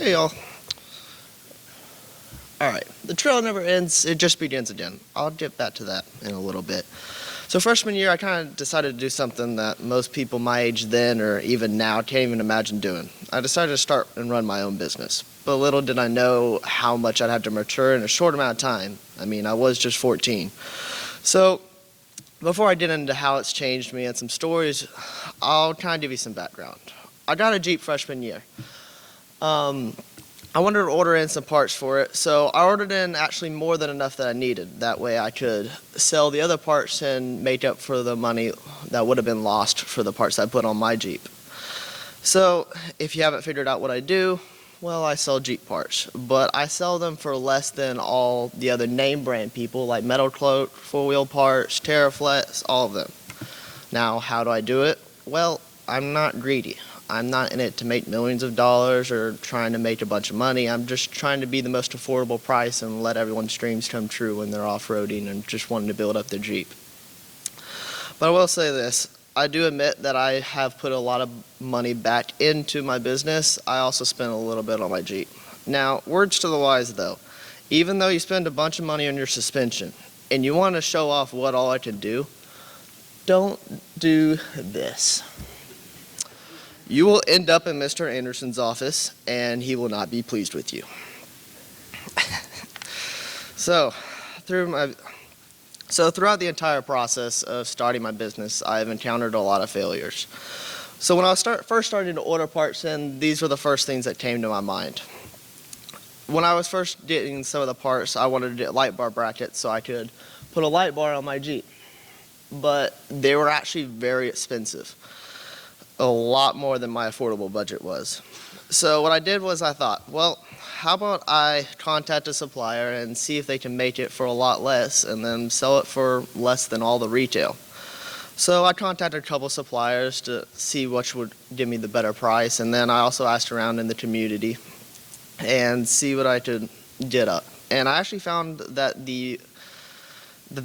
Hey y'all. Alright, the trail never ends, it just begins again. I'll get back to that in a little bit. So freshman year, I kind of decided to do something that most people my age then or even now can't even imagine doing. I decided to start and run my own business. But little did I know how much I'd have to mature in a short amount of time. I mean, I was just 14. So before I get into how it's changed me and some stories, I'll kind of give you some background. I got a Jeep freshman year. I wanted to order in some parts for it, so I ordered in actually more than enough that I needed. That way I could sell the other parts and make up for the money that would have been lost for the parts I put on my Jeep. So if you haven't figured out what I do, well, I sell Jeep parts, but I sell them for less than all the other name brand people like Metal Cloak, 4-wheel parts, TerraFlex, all of them. Now, how do I do it? Well, I'm not greedy. I'm not in it to make millions of dollars or trying to make a bunch of money. I'm just trying to be the most affordable price and let everyone's dreams come true when they're off-roading and just wanting to build up their Jeep. But I will say this, I do admit that I have put a lot of money back into my business. I also spent a little bit on my Jeep. Now, words to the wise though, even though you spend a bunch of money on your suspension and you want to show off what all I can do, don't do this. You will end up in Mr. Anderson's office, and he will not be pleased with you. So throughout the entire process of starting my business, I've encountered a lot of failures. So when I was first starting to order parts in, these were the first things that came to my mind. When I was first getting some of the parts, I wanted to get light bar brackets so I could put a light bar on my Jeep. But they were actually very expensive. A lot more than my affordable budget was. So what I did was I thought, well, how about I contact a supplier and see if they can make it for a lot less and then sell it for less than all the retail. So I contacted a couple suppliers to see which would give me the better price, and then I also asked around in the community and see what I could get up. And I actually found that the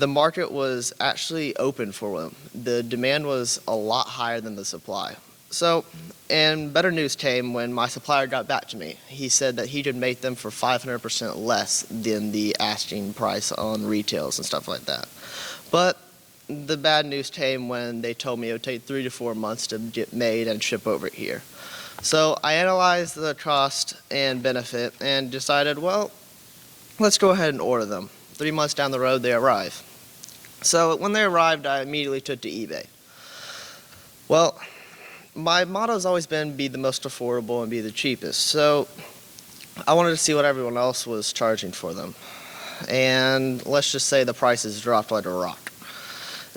market was actually open for them. The demand was a lot higher than the supply. So, and better news came when my supplier got back to me. He said that he could make them for 500% less than the asking price on retails and stuff like that. But the bad news came when they told me it would take 3 to 4 months to get made and ship over here. So I analyzed the cost and benefit and decided, well, let's go ahead and order them. 3 months down the road, they arrive. So when they arrived, I immediately took to eBay. Well, my motto has always been be the most affordable and be the cheapest. So I wanted to see what everyone else was charging for them. And let's just say the prices dropped like a rock.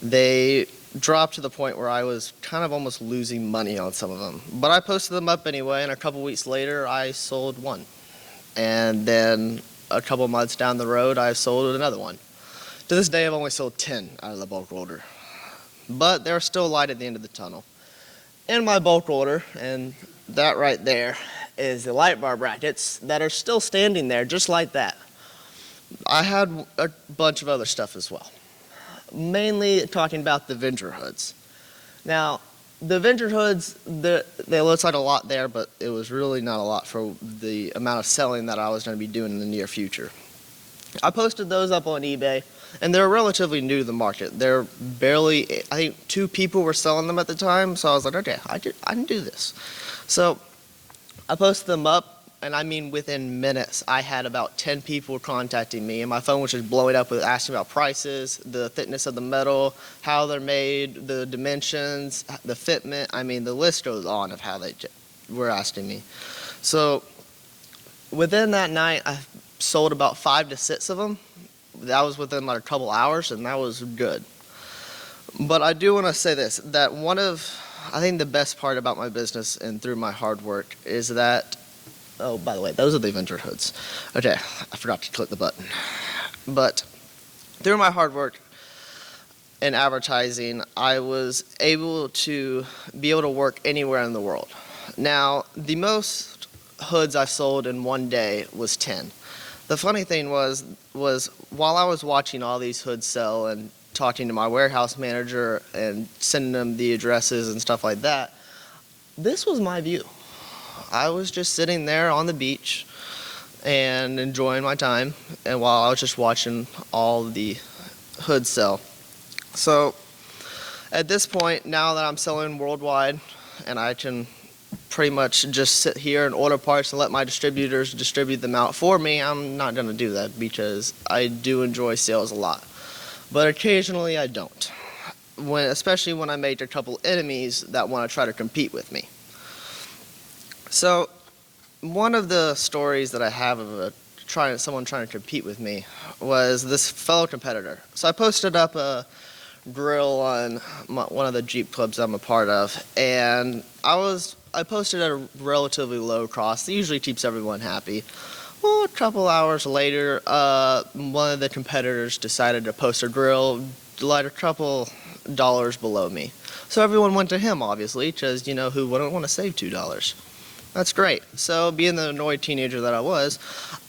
They dropped to the point where I was kind of almost losing money on some of them. But I posted them up anyway, and a couple weeks later, I sold one. And then a couple months down the road, I sold another one. To this day, I've only sold 10 out of the bulk order. But there's still light at the end of the tunnel. In my bulk order, and that right there is the light bar brackets that are still standing there just like that. I had a bunch of other stuff as well. Mainly talking about the Avenger hoods. Now, the Avenger hoods, they look like a lot there, but it was really not a lot for the amount of selling that I was going to be doing in the near future. I posted those up on eBay, and they're relatively new to the market. They're barely, I think 2 people were selling them at the time, so I was like, okay, I can do this. So I posted them up, and I mean within minutes, I had about 10 people contacting me, and my phone was just blowing up with asking about prices, the thickness of the metal, how they're made, the dimensions, the fitment. I mean, the list goes on of how they were asking me. So within that night, I sold about 5 to 6 of them. That was within like a couple hours, and that was good. But I do want to say this, that I think the best part about my business and through my hard work is that, oh, by the way, those are the Avenger hoods. Okay, I forgot to click the button. But through my hard work in advertising, I was able to work anywhere in the world. Now, the most hoods I sold in one day was 10. The funny thing was while I was watching all these hoods sell and talking to my warehouse manager and sending them the addresses and stuff like that, this was my view. I was just sitting there on the beach and enjoying my time, and while I was just watching all the hoods sell. So at this point, now that I'm selling worldwide and I can pretty much just sit here and order parts and let my distributors distribute them out for me, I'm not going to do that because I do enjoy sales a lot. But occasionally I don't, especially when I make a couple enemies that want to try to compete with me. So one of the stories that I have of someone trying to compete with me was this fellow competitor. So I posted up a grill on one of the Jeep clubs I'm a part of, and I posted at a relatively low cost. It usually keeps everyone happy. Well, a couple hours later, one of the competitors decided to post a grill like a couple dollars below me. So everyone went to him, obviously, because, you know, who wouldn't want to save $2? That's great. So being the annoyed teenager that I was,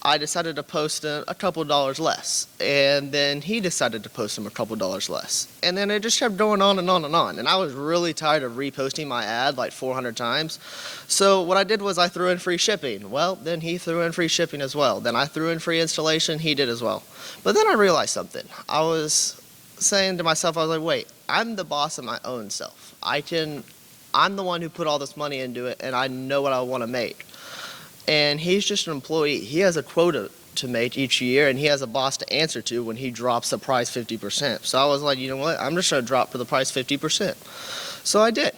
I decided to post a couple dollars less. And then he decided to post him a couple dollars less. And then it just kept going on and on and on. And I was really tired of reposting my ad like 400 times. So what I did was I threw in free shipping. Well, then he threw in free shipping as well. Then I threw in free installation. He did as well. But then I realized something. I was saying to myself, I was like, wait, I'm the boss of my own self. I'm the one who put all this money into it, and I know what I want to make. And he's just an employee. He has a quota to make each year, and he has a boss to answer to when he drops the price 50%. So I was like, you know what? I'm just going to drop for the price 50%. So I did.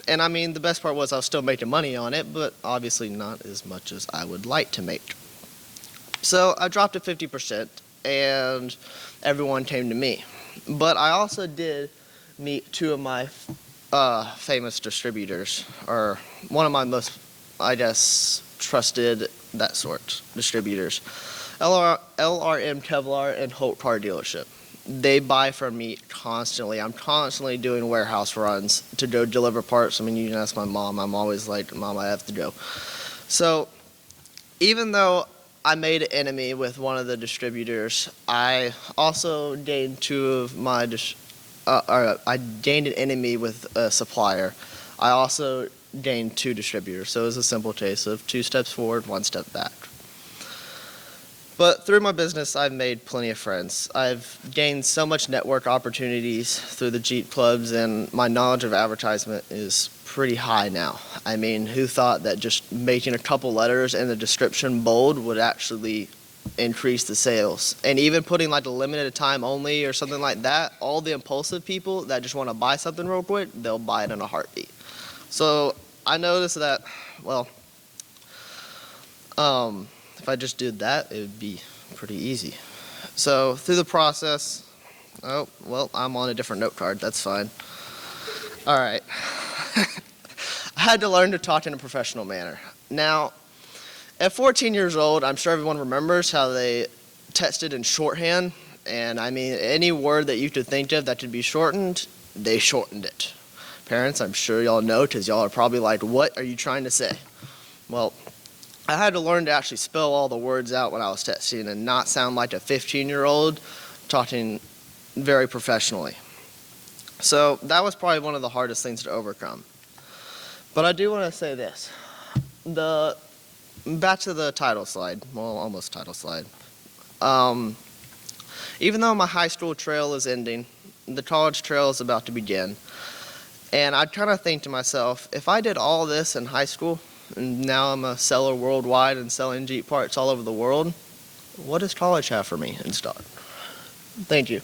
And I mean, the best part was I was still making money on it, but obviously not as much as I would like to make. So I dropped it 50%, and everyone came to me. But I also did meet two of my famous distributors, or one of my most, I guess, trusted, that sort, distributors. LRM Kevlar and Holt Car Dealership. They buy from me constantly. I'm constantly doing warehouse runs to go deliver parts. I mean, you can ask my mom. I'm always like, Mom, I have to go. So even though I made an enemy with one of the distributors, I also gained I gained an enemy with a supplier. I also gained two distributors, so it was a simple case of 2 steps forward, 1 step back. But through my business, I've made plenty of friends. I've gained so much network opportunities through the Jeep clubs, and my knowledge of advertisement is pretty high now. I mean, who thought that just making a couple letters in the description bold would actually increase the sales? And even putting like a limited time only or something like that, all the impulsive people that just want to buy something real quick, they'll buy it in a heartbeat. So I noticed that, well, if I just did that, it would be pretty easy. So through the process, oh, well, I'm on a different note card. That's fine. All right. I had to learn to talk in a professional manner. Now, at 14 years old, I'm sure everyone remembers how they texted in shorthand. And I mean, any word that you could think of that could be shortened, they shortened it. Parents, I'm sure y'all know, because y'all are probably like, what are you trying to say? Well, I had to learn to actually spell all the words out when I was texting and not sound like a 15-year-old talking very professionally. So that was probably one of the hardest things to overcome. But I do want to say this. Back to the title slide, well, almost title slide. Even though my high school trail is ending, the college trail is about to begin. And I'd kind of think to myself, if I did all this in high school, and now I'm a seller worldwide and selling Jeep parts all over the world, what does college have for me instead? Thank you.